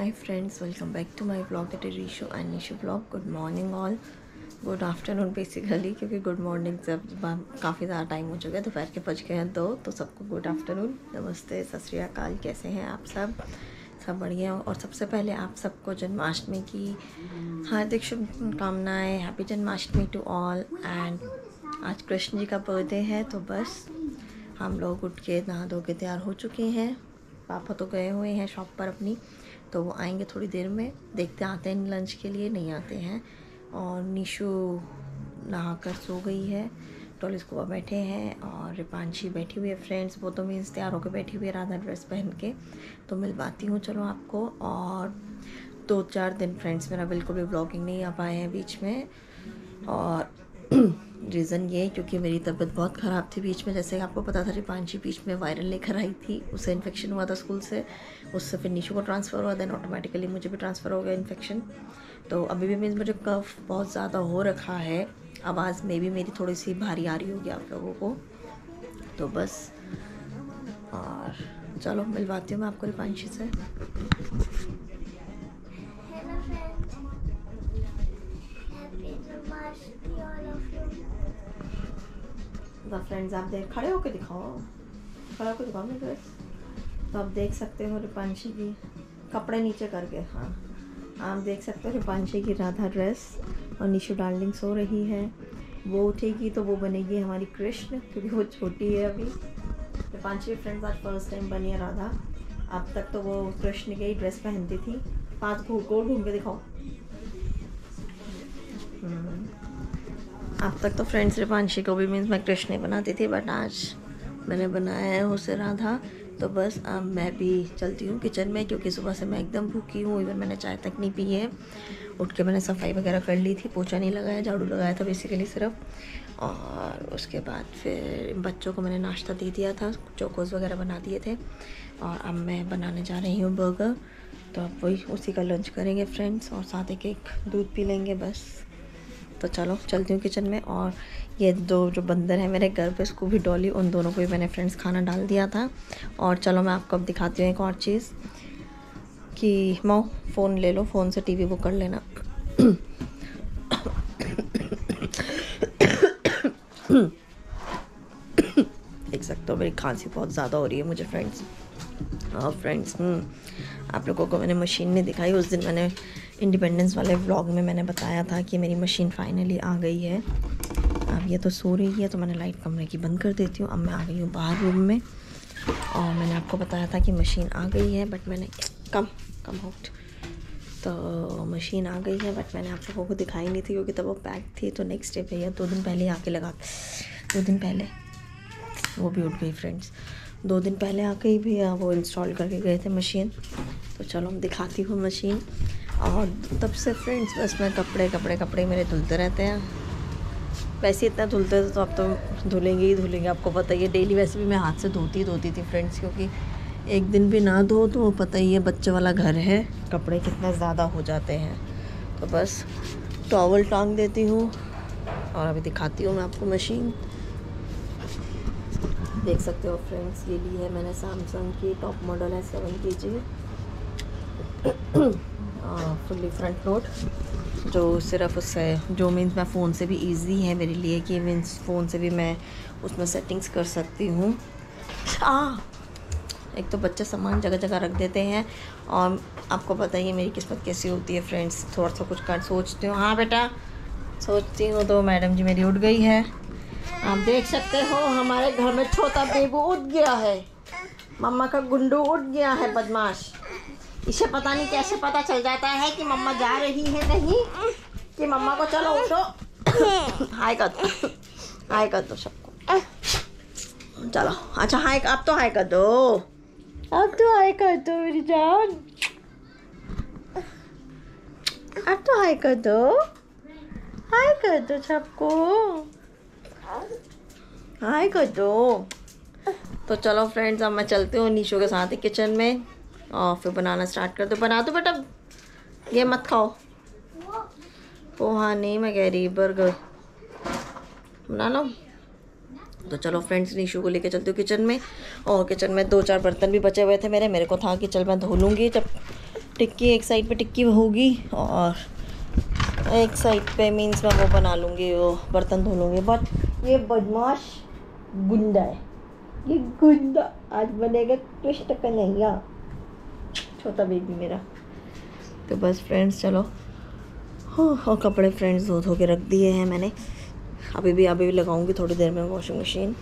Hi friends, welcome back to my vlog that is Rishu and Nishu vlog. Good morning all. Good afternoon basically, क्योंकि good morning जब काफ़ी ज़्यादा time हो चुका है, दोपहर के बज गए हैं 2, तो सबको गुड आफ्टरनून, नमस्ते, सत श्री अकाल। कैसे हैं आप सब बढ़िया। और सबसे पहले आप सबको जन्माष्टमी की हार्दिक शुभकामनाएँ। Happy Janmashtami to all. And आज कृष्ण जी का बर्थडे है, तो बस हम लोग उठ के नहा धो के तैयार हो चुके हैं। पापा तो गए हुए हैं शॉप पर अपनी, तो वो आएंगे थोड़ी देर में, देखते आते हैं लंच के लिए, नहीं आते हैं। और निशु नहाकर सो गई है, टॉलिस को बैठे हैं, और रिपांशी बैठी हुई है। फ्रेंड्स वो तो मीन्स तैयार होकर बैठी हुई है राधा ड्रेस पहन के, तो मिलवाती हूँ चलो आपको। और 2-4 दिन फ्रेंड्स मेरा बिल्कुल भी ब्लॉगिंग नहीं आ पाए हैं बीच में, और रीज़न ये क्योंकि मेरी तबीयत बहुत ख़राब थी बीच में। जैसे आपको पता था रिपांशी बीच में वायरल लेकर आई थी, उससे इन्फेक्शन हुआ था स्कूल से, उससे फिर निशु को ट्रांसफ़र हुआ, देन ऑटोमेटिकली मुझे भी ट्रांसफ़र हो गया इन्फेक्शन। तो अभी भी मीन्स मुझे कफ बहुत ज़्यादा हो रखा है, आवाज़ में भी मेरी थोड़ी सी भारी आ रही होगी आप लोगों को, तो बस। और चलो मिलवाती हूँ मैं आपको रिपांशी से। फ्रेंड्स आप देख, खड़े होकर दिखाओ, खड़ा होकर दिखाओ मेरे ड्रेस। तो आप देख सकते हो रिपांशी की, कपड़े नीचे करके, हाँ आप देख सकते हो रिपांशी की राधा ड्रेस। और निशु डार्लिंग सो रही है, वो उठेगी तो वो बनेगी हमारी कृष्ण, क्योंकि वो छोटी है अभी। रिपांशी फ्रेंड्स आज फर्स्ट टाइम बनी है राधा, अब तक तो वो कृष्ण की ही ड्रेस पहनती थी। 5 गोल घूम के दिखाओ। अब तक तो फ्रेंड्स रिपांशी को भी मीन्स मैं कृष्ण बनाती थी, बट आज मैंने बनाया है उसे राधा। तो बस अब मैं भी चलती हूँ किचन में, क्योंकि सुबह से मैं एकदम भूखी हूँ, इवन मैंने चाय तक नहीं पी है। उठ के मैंने सफाई वगैरह कर ली थी, पोछा नहीं लगाया, झाड़ू लगाया था बेसिकली सिर्फ। और उसके बाद फिर बच्चों को मैंने नाश्ता दे दिया था, चोकोस वगैरह बना दिए थे। और अब मैं बनाने जा रही हूँ बर्गर, तो अब वही उसी का लंच करेंगे फ्रेंड्स, और साथ एक दूध पी लेंगे बस। तो चलो चलती हूँ किचन में। और ये 2 जो बंदर हैं मेरे घर पे, स्कूबी डॉली, उन दोनों को भी मैंने फ्रेंड्स खाना डाल दिया था। और चलो मैं आपको अब दिखाती हूँ एक और चीज़, कि माओ फ़ोन ले लो, फ़ोन से टीवी बुक कर लेना। देख सकते हो मेरी खांसी बहुत ज़्यादा हो रही है मुझे फ्रेंड्स। और फ्रेंड्स आप लोगों को मैंने मशीन नहीं दिखाई, उस दिन मैंने इंडिपेंडेंस वाले व्लॉग में मैंने बताया था कि मेरी मशीन फाइनली आ गई है। अब ये तो सो रही है, तो मैंने लाइट कमरे की बंद कर देती हूँ। अब मैं आ गई हूँ बाहर रूम में, और मैंने आपको बताया था कि मशीन आ गई है, बट मैंने कम आउट, तो मशीन आ गई है, बट मैंने आप लोगों को दिखाई नहीं थी क्योंकि तब वो पैक थी। तो नेक्स्ट डे भैया 2 दिन पहले आके लगा, 2 दिन पहले वो भी उठ गई फ्रेंड्स। 2 दिन पहले आके ही भैया वो इंस्टॉल करके गए थे मशीन। तो चलो मैं दिखाती हूँ मशीन। और तब से फ्रेंड्स बस मैं कपड़े मेरे धुलते रहते हैं। वैसे इतना धुलते थे तो अब तो धुलेंगे, आपको पता ही है। डेली वैसे भी मैं हाथ से धोती थी फ्रेंड्स, क्योंकि एक दिन भी ना धो तो पता ही है, बच्चे वाला घर है, कपड़े कितने ज़्यादा हो जाते हैं। तो बस टॉवल टांग देती हूँ, और अभी दिखाती हूँ मैं आपको मशीन। देख सकते हो फ्रेंड्स, ये ली है मैंने सैमसंग की, टॉप मॉडल है 7 kg, फुल्ली फ्रंट लोड, जो सिर्फ उससे जो मीन्स मैं फ़ोन से भी इजी है मेरे लिए, कि मीन्स फ़ोन से भी मैं उसमें सेटिंग्स कर सकती हूँ। एक तो बच्चे सामान जगह जगह रख देते हैं, और आपको पता ही है मेरी किस्मत कैसी होती है फ्रेंड्स, थोड़ा सा कुछ कर सोचती हूँ, हाँ बेटा सोचती हूँ, तो मैडम जी मेरी उठ गई है। आप देख सकते हो हमारे घर में छोटा बेबू उठ गया है, मम्मा का गुंडू उठ गया है, बदमाश। इसे पता नहीं कैसे पता चल जाता है कि मम्मा जा रही है कहीं, कि मम्मा को चलो उठो। हाय कर दो सबको, चलो। अच्छा हाय, अब तो हाय कर दो, मेरी जान, अब तो हाय कर दो सबको, हाय कर दो। तो चलो फ्रेंड्स अब मैं चलती हूँ निशु के साथ ही किचन में, और फिर बनाना स्टार्ट कर दो। बना दो बेटा, ये मत खाओ, पोहा नहीं, मैं कह रही बर्गर बना लो। तो चलो फ्रेंड्स निशु को लेके चलती हूँ किचन में। और किचन में 2-4 बर्तन भी बचे हुए थे मेरे को था कि चल मैं धो लूँगी जब टिक्की एक साइड पे टिक्की होगी और एक साइड पे मीन्स मैं वो बना लूँगी, वो बर्तन धो लूँगी। बट ये बदमाश गुंडा है, ये गुंडा आज बनेगा कृष्ण कन्हैया, छोटा बेबी मेरा। तो बस फ्रेंड्स चलो, हाँ, और कपड़े फ्रेंड्स धो के रख दिए हैं मैंने, अभी भी लगाऊंगी थोड़ी देर में वॉशिंग मशीन।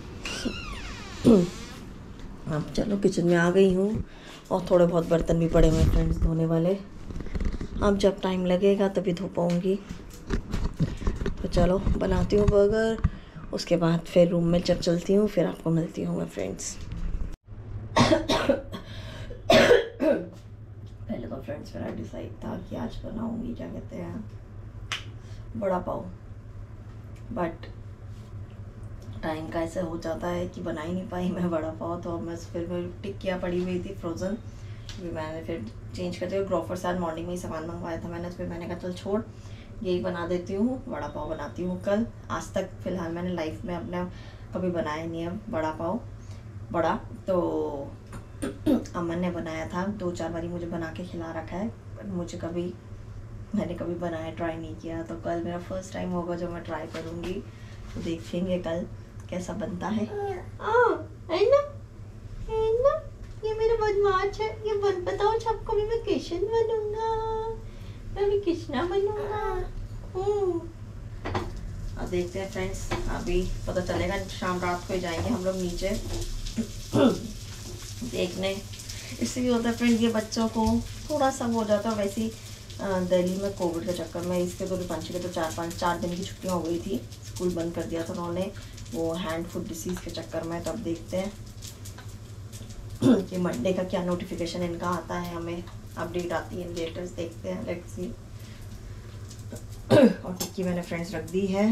अब चलो किचन में आ गई हूँ और थोड़े बहुत बर्तन भी पड़े हुए हैं फ्रेंड्स धोने वाले। अब जब टाइम लगेगा तभी धो पाऊँगी। तो चलो बनाती हूँ बर्गर, उसके बाद फिर रूम में जब चलती हूँ फिर आपको मिलती हूँ मैं फ्रेंड्स। पहले तो फ्रेंड्स मेरा डिसाइड था कि आज बनाऊँगी क्या कहते हैं बड़ा पाव, बट टाइम का ऐसे हो जाता है कि बना ही नहीं पाई मैं बड़ा पाव। तो मैं फिर मेरी टिक्कियाँ पड़ी हुई थी फ्रोज़न, फिर मैंने फिर चेंज करते हुए ग्रोफर से आज मॉर्निंग में ही सामान मंगवाया था मैंने, तो फिर मैंने कहा चल छोड़ यही बना देती हूँ, बड़ा पाव बनाती हूँ कल। आज तक फ़िलहाल मैंने लाइफ में अपने कभी बनाया नहीं है बड़ा पाव बड़ा, तो अमन ने बनाया था 2-4 बारी, मुझे बना के खिला रखा है, पर मैंने कभी बनाया ट्राई नहीं किया। तो कल मेरा फर्स्ट टाइम होगा जो मैं ट्राई करूँगी, तो देखेंगे कल कैसा बनता है। है ना ये मेरा बदमाश है, ये बताओ सबको भी मैं कृष्ण बनूंगा, मैं भी कृष्णा बनूंगा। अब देखते हैं फ्रेंड्स, अभी पता चलेगा, शाम रात को ही जाएंगे हम लोग नीचे देखने। इससे क्या होता है फ्रेंड, ये बच्चों को थोड़ा सा हो जाता है। वैसे ही दिल्ली में कोविड के चक्कर में इसके तो रिपांशी के तो 4 दिन की छुट्टियां हो गई थी, स्कूल बंद कर दिया था उन्होंने वो हैंड फुट डिसीज़ के चक्कर में। तो अब देखते हैं कि मंडे का क्या नोटिफिकेशन इनका आता है, हमें अपडेट आती है लेटर्स, देखते हैं, लेट्स सी। और टिक्की मैंने फ्रेंड्स रख दी है,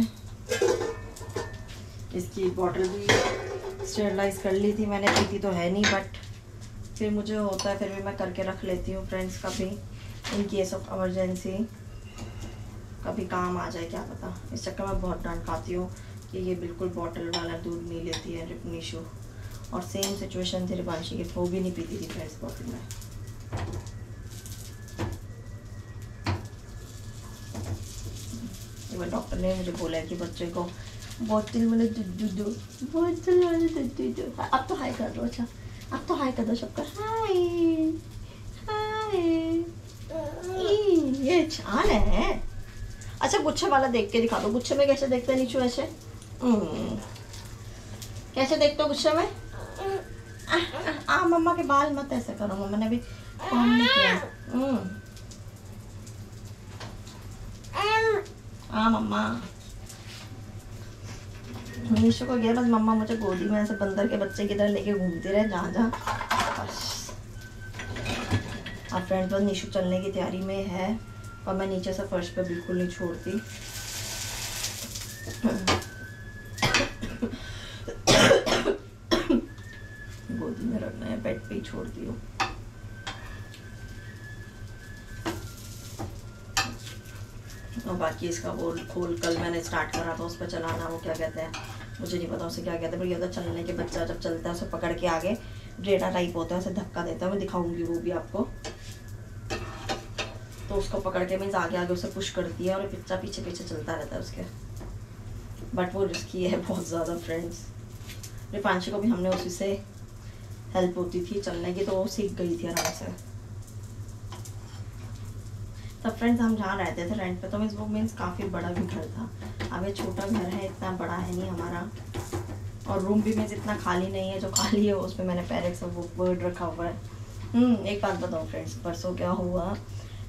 इसकी बॉटल भी स्टेरलाइज कर ली थी मैंने, पीती तो है नहीं बट फिर मुझे होता है, फिर भी मैं करके रख लेती हूँ फ्रेंड्स, कभी इन केस ऑफ इमरजेंसी कभी काम आ जाए क्या पता। इस चक्कर में बहुत डांट खाती हूँ कि ये बिल्कुल बॉटल वाला दूध नहीं लेती है निशु, और सेम सिचुएशन थी रिपांशी की, वो भी नहीं पीती थी फ्रेंड्स बॉटल में। एक बार डॉक्टर ने मुझे बोला है कि बच्चे को बॉटल वाला दूध दो, बॉटल वाला दूध दो। अब तो हाई कर दो, अच्छा अब तो हाई कर दो सबका, हाय हाय। ये चाल है। अच्छा गुच्छे वाला देख के दिखा दो, गुच्छे में कैसे देखते हैं नीचू ऐसे, कैसे देखते हो गुच्छे में? मम्मा के बाल मत ऐसे करो, मम्मा ने भी कॉम नहीं किया। मम्मा निशु को गया बस, मम्मा मुझे गोदी में ऐसे बंदर के बच्चे की तरह लेके घूमती रहे जहाँ जहाँ बस। अब फ्रेंड्स बस निशु चलने की तैयारी में है, और मैं नीचे से फर्श पे बिल्कुल नहीं छोड़ती। गोदी में रखना है, बेड पे ही छोड़ती हूँ। और बाकी इसका वो खोल कल मैंने स्टार्ट करा था उस पर चलाना, वो क्या कहते हैं मुझे नहीं पता उसे क्या कहते हैं, पर ये तो चलने के बच्चा जब चलता है उसे पकड़ के आगे डेटा टाइप होता है, उसे धक्का देता है, मैं दिखाऊंगी वो भी आपको। तो उसको पकड़ के मीन्स आगे आगे उसे पुश करती है और बच्चा पीछे पीछे चलता रहता है उसके, बट वो रिस्की है बहुत ज़्यादा फ्रेंड्स। रिपांशी को भी हमने उसी से हेल्प होती थी चलने की, तो वो सीख गई थी आराम से। तब फ्रेंड्स हम जहाँ रहते थे रेंट पे, तो मीन्स वो मीन्स काफ़ी बड़ा भी घर था। अब ये छोटा घर है, इतना बड़ा है नहीं हमारा, और रूम भी मीन्स इतना खाली नहीं है, जो खाली है उसमें मैंने पैरेट्स और वो बर्ड रखा हुआ है। एक बात बताओ फ्रेंड्स, परसों क्या हुआ,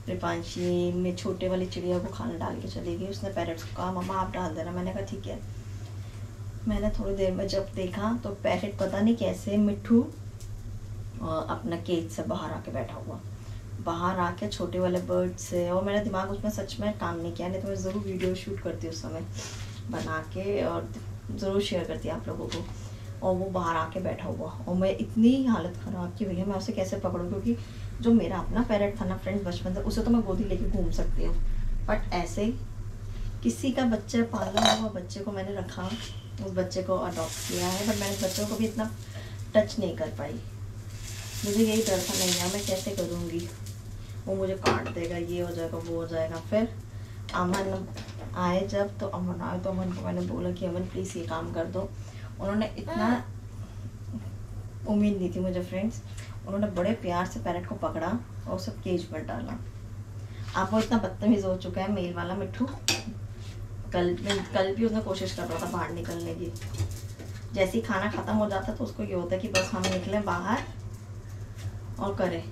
रिपांशी में छोटे वाली चिड़िया को खाना डाल के चली गई, उसने पैरेट्स को कहा मम्मा आप डाल देना, मैंने कहा ठीक है। मैंने थोड़ी देर में जब देखा तो पैरेट पता नहीं कैसे मिट्ठू अपना केज से बाहर आके बैठा हुआ, बाहर आके छोटे वाले बर्ड से, और मेरा दिमाग उसमें सच में काम नहीं किया, नहीं तो मैं ज़रूर वीडियो शूट करती उस समय बना के और ज़रूर शेयर करती आप लोगों को। और वो बाहर आके बैठा हुआ, और मैं इतनी हालत ख़राब की भैया मैं उसे कैसे पकड़ूँ, क्योंकि जो मेरा अपना पैरेट था ना फ्रेंड्स बचपन से, उसे तो मैं गोदी लेके घूम सकती हूँ, बट ऐसे किसी का बच्चे पाला हुआ बच्चे को मैंने रखा, उस बच्चे को अडॉप्ट किया है, बट मैंने बच्चों को भी इतना टच नहीं कर पाई। मुझे यही डर था नहीं यार मैं कैसे करूँगी, वो मुझे काट देगा, ये हो जाएगा वो हो जाएगा। फिर अमन आए जब, तो अमन आए तो अमन को मैंने बोला कि अमन प्लीज़ ये काम कर दो। उन्होंने इतना उम्मीद नहीं थी मुझे फ्रेंड्स, उन्होंने बड़े प्यार से पैरेट को पकड़ा और उसे केज में डाला। अब वो इतना बदतमीज़ हो चुका है मेल वाला मिट्ठू। कल भी उसने कोशिश कर रहा था बाहर निकलने की। जैसे ही खाना ख़त्म हो जाता तो उसको ये होता है कि बस हम निकलें बाहर और करें।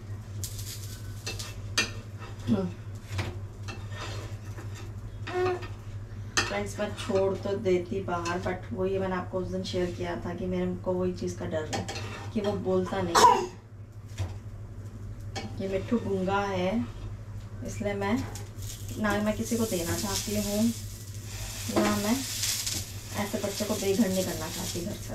फ्रेंड्स मैं छोड़ तो देती बाहर, बट वही मैंने आपको उस दिन शेयर किया था कि मेरे को वही चीज़ का डर है कि वो बोलता नहीं। ये मिट्ठू गूंगा है, इसलिए मैं किसी को देना चाहती हूँ ना मैं ऐसे बच्चे को बेघर नहीं करना चाहती घर से।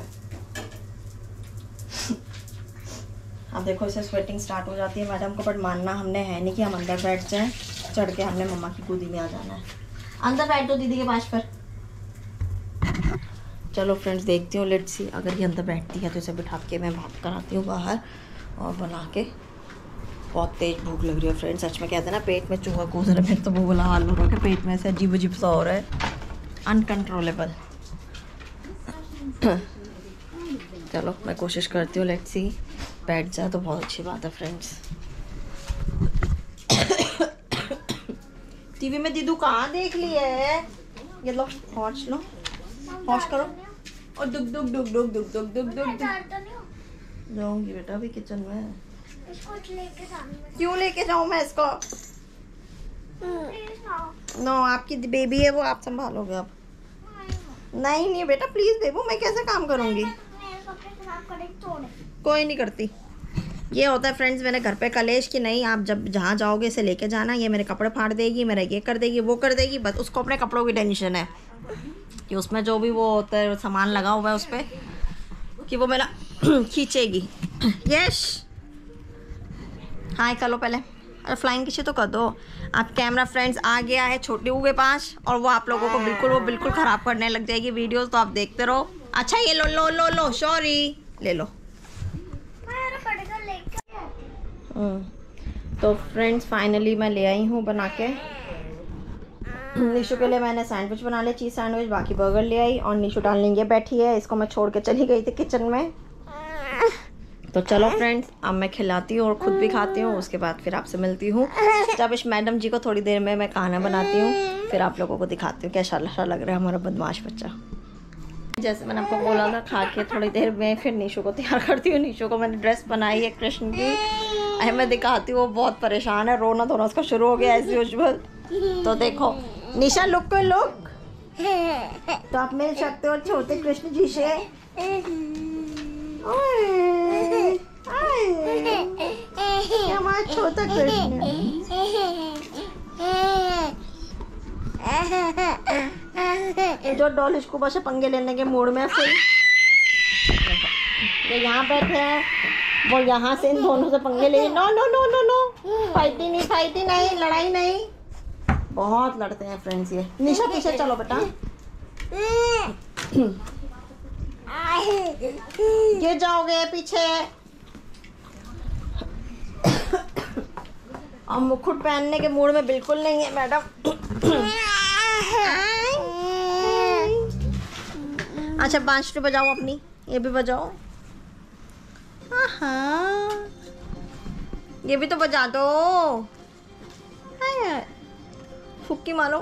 अब देखो इसे स्वेटिंग स्टार्ट हो जाती है मैडम को, बट मानना हमने है नहीं कि हम अंदर बैठ जाएं। चढ़ के हमने मम्मा की गोदी में आ जाना है। अंदर बैठ दो दीदी के पास पर। चलो फ्रेंड्स देखती हूँ, लेट्स सी अगर ये अंदर बैठती है तो इसे बिठा के मैं भाग कर आती हूँ बाहर और बना के। बहुत तेज़ भूख लग रही है फ्रेंड्स, सच में कहते हैं ना पेट में चूहा कूद रहा है, फिर तो वो बोला हाल हो रहा है कि पेट में से अजीब अजीब सा हो रहा है, अनकंट्रोलेबल। चलो मैं कोशिश करती हूँ, लेट्स सी बैठ जाए तो बहुत अच्छी बात है फ्रेंड्स। टीवी में दीदू कहाँ देख ली है, ये लो हॉश लो, हॉश करो और दुख दुख दुख दुख दुख दुख दुख दुख जाऊंगी बेटा अभी किचन में। इसको लेके क्यों लेके जाऊँ मैं इसको? नो आपकी बेबी है वो, आप संभालोगे अब। नहीं बेटा प्लीज बेबू, मैं कैसे काम करूँगी? कोई नहीं करती। ये होता है फ्रेंड्स मेरे घर पे कलेश कि नहीं आप जब जहाँ जाओगे इसे लेके जाना, ये मेरे कपड़े फाड़ देगी, मेरा ये कर देगी वो कर देगी। बस उसको अपने कपड़ों की टेंशन है कि उसमें जो भी वो होता है सामान लगा हुआ है उस पर कि वो मेरा खींचेगी। यस हाय कर लो पहले, अरे फ्लाइंग किसी तो कर दो। आप कैमरा फ्रेंड्स आ गया है छोटी के पास और वो आप लोगों को बिल्कुल ख़राब करने लग जाएगी वीडियोस, तो आप देखते रहो। अच्छा ये लो लो लो लो सॉरी ले लो। तो फ्रेंड्स फाइनली मैं ले आई हूँ बना के। निशु के लिए मैंने सैंडविच बना लिया, चीज़ सैंडविच, बाकी बर्गर ले आई और निशु डालने के बैठी है। इसको मैं छोड़ के चली गई थी किचन में। तो चलो फ्रेंड्स अब मैं खिलाती हूँ और ख़ुद भी खाती हूँ, उसके बाद फिर आपसे मिलती हूँ जब इस मैडम जी को थोड़ी देर में मैं खाना बनाती हूँ, फिर आप लोगों को दिखाती हूँ कैसा लग रहा है हमारा बदमाश बच्चा। जैसे मैंने आपको बोला था खा के थोड़ी देर में फिर निशु को तैयार करती हूँ। निशु को मैंने ड्रेस बनाई है कृष्ण की, मैं दिखाती हूँ। वो बहुत परेशान है, रोना धोना उसका शुरू हो गया एज यूजुअल। तो देखो निशा लुक को लुक, तो आप मिल सकते हो छोटे कृष्ण जी से। हमारा छोटा कृष्ण जो डॉल स्कूबा से पंगे लेने के मूड में फिर ये यहाँ बैठे हैं, वो यहाँ से इन दोनों से पंगे ले। No no no no no fighty नहीं लड़ाई नहीं, बहुत लड़ते हैं फ्रेंड्स ये। निशा पीछे चलो बेटा, गिर जाओगे पीछे। और मुकुट पहनने के मूड में बिल्कुल नहीं है मैडम। अच्छा बांसुरी बजाओ अपनी, ये भी बजाओ। ये भी तो बजा दो, फुक्की मारो।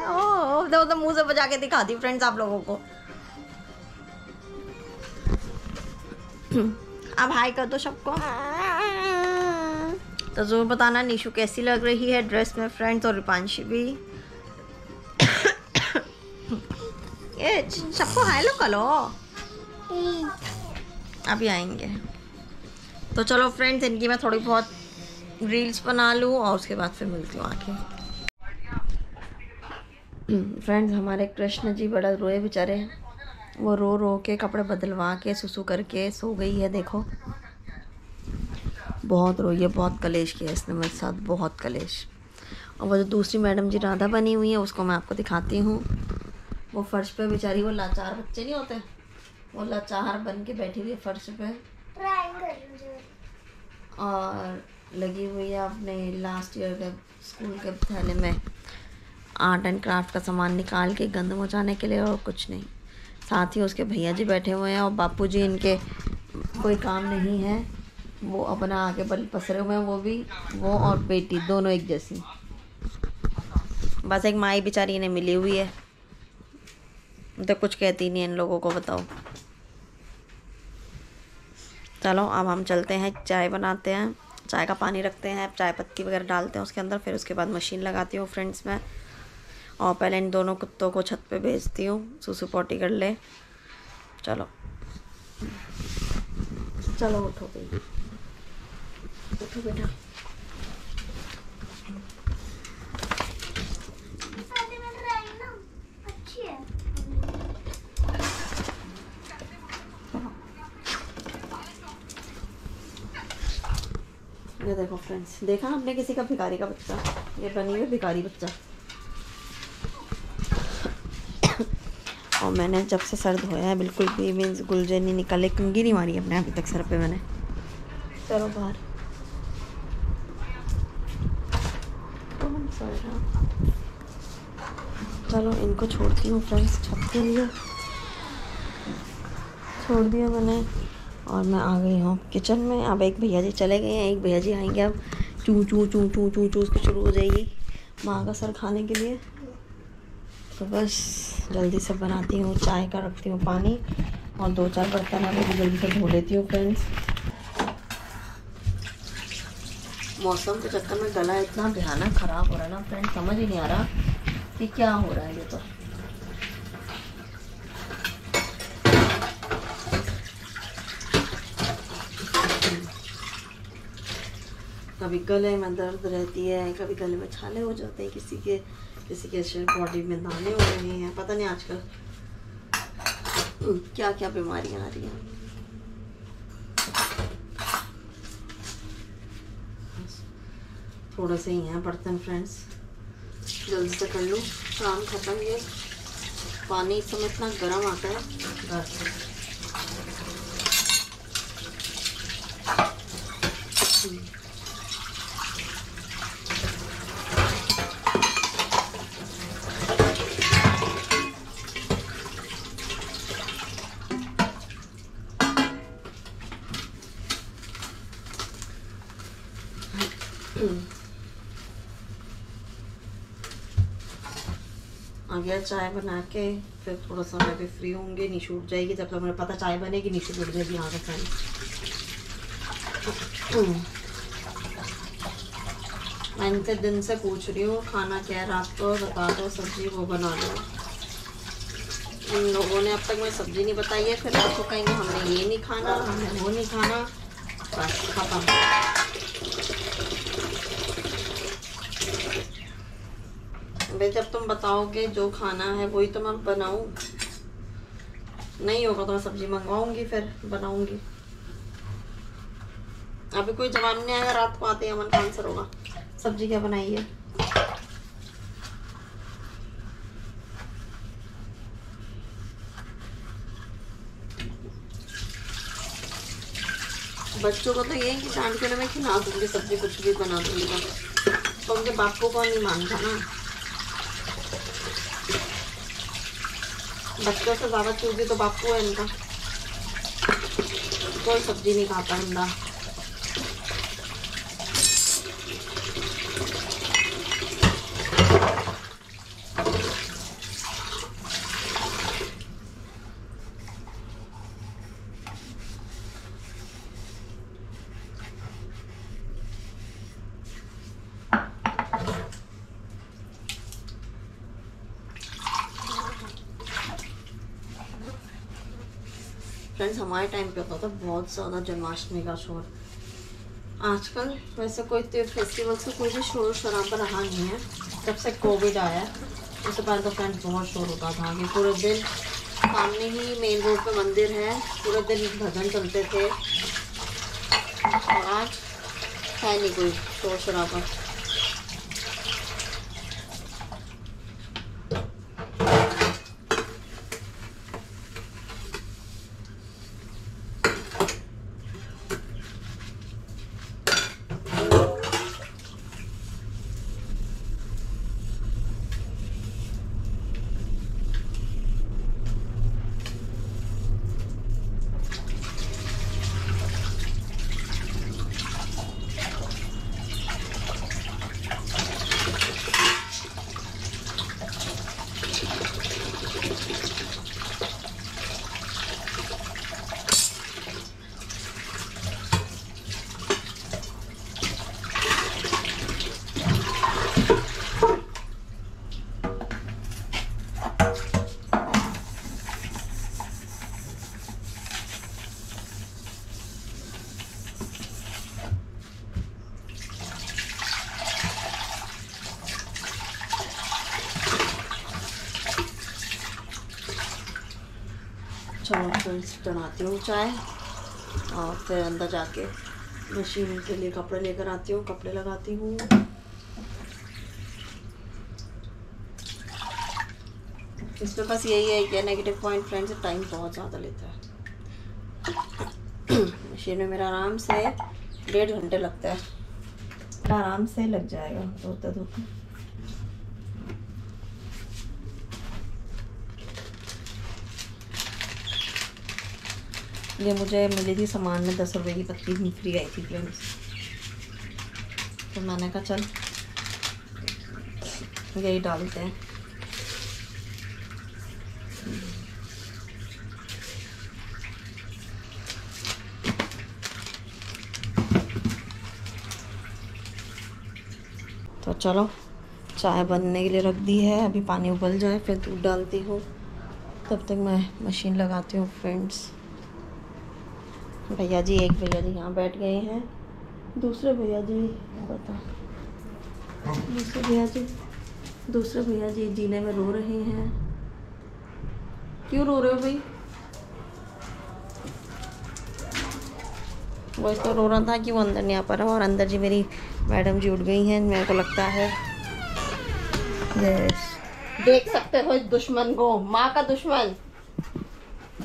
ओह तो मुंह से बजा के दिखाती फ्रेंड्स आप लोगों को। अब हाय कर दो सबको। तो ज़रूर बताना निशु कैसी लग रही है ड्रेस में फ्रेंड्स, और रूपांशी भी। ये सबको हाय लो करो, अभी आएंगे। तो चलो फ्रेंड्स इनकी मैं थोड़ी बहुत रील्स बना लूँ और उसके बाद फिर मिलती हूँ आके। फ्रेंड्स हमारे कृष्ण जी बड़ा रोए बेचारे, वो रो रो के कपड़े बदलवा के सुसु करके सो गई है। देखो बहुत रोई है, बहुत कलेश किया इसने मेरे साथ, बहुत कलेश। और वो जो दूसरी मैडम जी राधा बनी हुई है उसको मैं आपको दिखाती हूँ। वो फर्श पे बेचारी, वो लाचार बच्चे नहीं होते, वो लाचार बन के बैठी हुई है फर्श पे। और लगी हुई है अपने लास्ट ईयर के स्कूल के थैले में आर्ट एंड क्राफ्ट का सामान निकाल के गंद मचाने के लिए, और कुछ नहीं। साथ ही उसके भैया जी बैठे हुए हैं और बापू जी, इनके कोई काम नहीं है, वो अपना आगे पसरे हुए हैं। वो और बेटी दोनों एक जैसी, बस एक माई बेचारी इन्हें मिली हुई है, तो कुछ कहती नहीं इन लोगों को, बताओ। चलो अब हम चलते हैं, चाय बनाते हैं, चाय का पानी रखते हैं, चाय पत्ती वगैरह डालते हैं उसके अंदर, फिर उसके बाद मशीन लगाती हूँ फ्रेंड्स में। और पहले इन दोनों कुत्तों को छत पे भेजती हूँ, सुसु पोटी कर ले। चलो चलो उठो भाई, उठो बेटा। ये देखो फ्रेंड्स, देखा आपने किसी का भिखारी का बच्चा, ये बनी हुई भिखारी बच्चा। और मैंने जब से सर धोया है बिल्कुल भी मीन्स गुलजे नहीं निकले, कंघी नहीं मारी अपने अभी तक सर पे मैंने। चलो बाहर, चलो इनको छोड़ती हूँ फ्रेंड्स छत के लिए, छोड़ दिया मैंने और मैं आ गई हूँ किचन में। अब एक भैया जी चले गए हैं, एक भैया जी आएंगे, अब चू चू चू चू चू चू उसकी शुरू हो जाएगी माँ का सर खाने के लिए। तो बस जल्दी से बनाती हूँ चाय का, रखती हूँ पानी, और 2-4 बर्तन है वो जल्दी से धो लेती हूँ फ्रेंड्स। मौसम के चक्कर में गला इतना भयानक ख़राब हो रहा है ना फ्रेंड्स, समझ ही नहीं आ रहा कि क्या हो रहा है। ये तो कभी गले में दर्द रहती है, कभी गले में छाले हो जाते हैं, किसी के बॉडी में दाने हो रहे हैं, पता नहीं आजकल क्या क्या बीमारियां आ रही हैं। थोड़े से ही हैं बर्तन फ्रेंड्स, जल्दी से कर लूँ काम खत्म। ये पानी इस समय इतना गर्म आता है घर से। आ गया चाय बना के, फिर थोड़ा सा मैं भी फ्री होंगी, निशु उठ जाएगी। जब तक मुझे पता चाय बनेगी निशु उठ जाएगी यहाँ का फैन। मैं इनसे दिन से पूछ रही हूँ खाना क्या है रात को, बता दो, सब्जी वो बना दो। इन लोगों ने अब तक मुझे सब्जी नहीं बताई है, फिर रात को कहेंगे हमने ये नहीं खाना, हमने वो नहीं खाना, बस खत्म। भाई जब तुम बताओगे जो खाना है वही तो मैं बनाऊं, नहीं होगा तो मैं सब्जी मंगवाऊंगी फिर बनाऊंगी। अभी कोई जवाब नहीं आएगा, रात को आते हैं अमन का आंसर होगा सब्जी क्या बनाई है। बच्चों को तो ये है कि डांट के मैं खिला दूंगी सब्जी, कुछ भी बना दूंगी, तो उनके बाप को कौन नहीं मानता ना। बच्चों से ज़्यादा चूजी तो बापू है इनका, कोई सब्जी नहीं खाता अंडा। फ्रेंड्स हमारे टाइम पे होता था बहुत ज़्यादा जन्माष्टमी का शोर। आजकल वैसे कोई फेस्टिवल से कोई भी शोर शराबा रहा नहीं है, जब से कोविड आया है। उससे पहले तो फ्रेंड्स बहुत शोर होता था कि पूरे दिन सामने ही मेन रोड पे मंदिर है, पूरे दिन भजन चलते थे, और आज है नहीं कोई शोर शराबा। चलो फ्रेंड्स बनाती हूँ चाय और फिर अंदर जाके मशीन के लिए कपड़े लेकर आती हूँ, कपड़े लगाती हूँ। इसमें बस यही है कि नेगेटिव पॉइंट फ्रेंड्स, टाइम बहुत ज़्यादा लेता है। मशीन में मेरा आराम से 1.5 घंटे लगता है, आराम से लग जाएगा धोते धोते। ये मुझे मिली थी सामान में 10 रुपये की पत्ती फ्री आई थी फ्रेंड्स, तो मैंने कहा चल यही डालते हैं। तो चलो चाय बनने के लिए रख दी है, अभी पानी उबल जाए फिर दूध डालती हूँ, तब तक मैं मशीन लगाती हूँ फ्रेंड्स। भैया जी, एक भैया जी यहाँ बैठ गए हैं, दूसरे भैया जी दूसरे भैया जी जीने में रो रहे हैं। क्यों रो रहे हो भाई? वो तो रो रहा था कि वो अंदर नहीं आ पा रहा, और अंदर जी मेरी मैडम जी उठ गई हैं, मेरे को लगता है। यस, देख सकते हो इस दुश्मन को, माँ का दुश्मन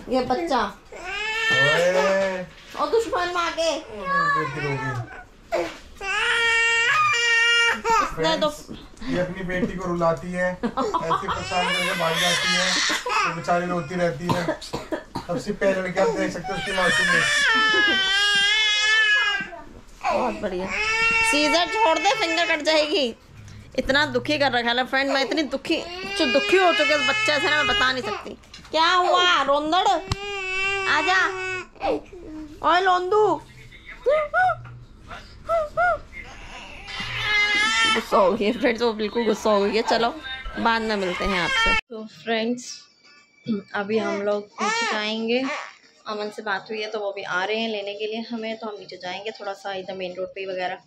ये बच्चा, और दुश्मन माँ के। इसने तो ये अपनी बेटी को रुलाती है, ऐसे परेशान करके भाग जाती है, तो बेचारी रोती रहती है। सबसे पहले लड़के आप देख सकते हो उसकी मासूम में। बहुत बढ़िया। सीजर छोड़ दे, फिंगर कट जाएगी। इतना दुखी कर रखा है फ्रेंड, मैं इतनी दुखी हो चुके इस बच्चे से ना, मैं बता नहीं सकती क्या हुआ। रोंदड़ आजा, ओए लोंदू। गुस्सा हो गई फ्रेंड्स, वो बिल्कुल गुस्सा हो गई है। चलो बाद में मिलते हैं आपसे। तो फ्रेंड्स अभी हम लोग नीचे जाएंगे, अमन से बात हुई है तो वो भी आ रहे हैं लेने के लिए हमें, तो हम नीचे जाएंगे। थोड़ा सा इधर मेन रोड पे वगैरह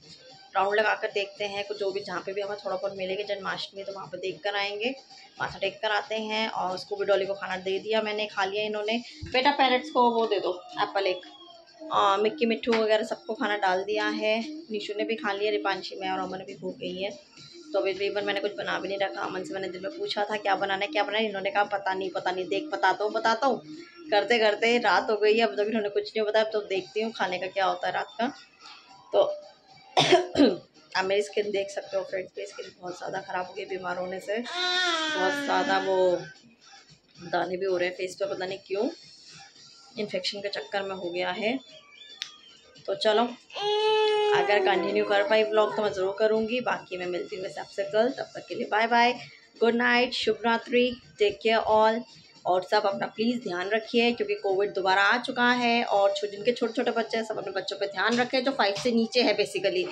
राउंड लगा कर देखते हैं कुछ, जो भी जहाँ पे भी हमें थोड़ा बहुत मिलेगा जन्माष्टमी, तो वहाँ पे देख कर आएंगे, माथा टेक कर आते हैं। और उसको भी डॉली को खाना दे दिया मैंने, खा लिया इन्होंने। बेटा पैरेट्स को वो दे दो एप्पल एक, मिक्की मिट्ठू वगैरह सबको खाना डाल दिया है। निशु ने भी खा लिया, रिपांशी में और अमन भी भूख गई है। तो अभी तकरीबन मैंने कुछ बना भी नहीं रखा। अमन से मैंने दिल में पूछा था क्या बनाना है, इन्होंने कहा पता नहीं देख बताता हूँ। करते करते रात हो गई है, अब तक इन्होंने कुछ नहीं बताया। तो देखती हूँ खाने का क्या होता है रात का। तो आप मेरी स्किन देख सकते हो फ्रेंड्स, मेरी स्किन बहुत ज़्यादा ख़राब हो गई बीमार होने से, बहुत ज़्यादा वो दाने भी हो रहे हैं फेस पे, पता नहीं क्यों, इन्फेक्शन के चक्कर में हो गया है। तो चलो अगर कंटिन्यू कर पाई व्लॉग तो मैं ज़रूर करूँगी, बाकी मैं मिलती हूँ आपसे कल। तब तक के लिए बाय बाय, गुड नाइट, शुभ रात्रि, टेक केयर ऑल। और सब अपना प्लीज़ ध्यान रखिए, क्योंकि कोविड दोबारा आ चुका है। और जिनके छोटे छोटे बच्चे हैं सब अपने बच्चों पे ध्यान रखें, जो 5 से नीचे है बेसिकली,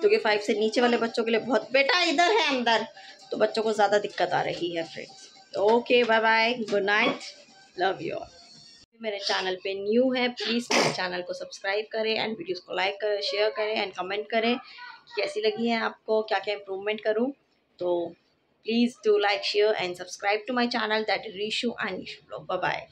क्योंकि 5 से नीचे वाले बच्चों के लिए बहुत, बेटा इधर है अंदर, तो बच्चों को ज़्यादा दिक्कत आ रही है friends. Okay bye bye, good night, love you all. मेरे चैनल पे न्यू है प्लीज़ मेरे चैनल को सब्सक्राइब करें एंड वीडियोस को लाइक करें, शेयर करें एंड कमेंट करें कैसी लगी है आपको, क्या क्या इम्प्रूवमेंट करूं। तो please do like, share and subscribe to my channel, that is Rishu and Nishu blog. Bye bye.